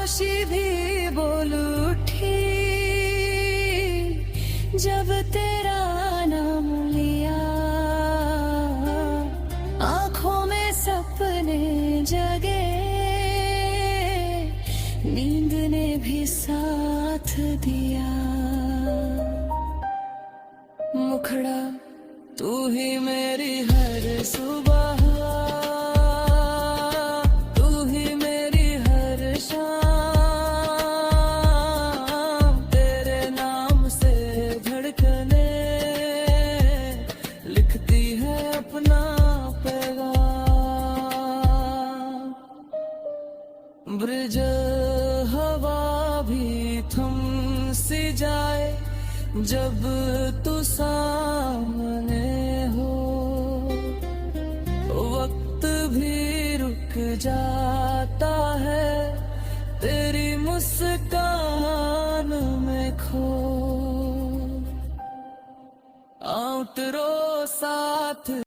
खामोशी भी बोल उठी जब तेरा नाम लिया। आंखों में सपने जगे, नींद ने भी साथ दिया। मुखड़ा तू ही मेरी हर सुबह, तू ही मेरी हर शाम। तेरे नाम से धड़कने लिखती है अपना पैगाम। ब्रिज हवा भी थम सी जाए जब तू सामने हो। वक्त भी रुक जाता है तेरी मुस्कान में खो। आउटरो साथ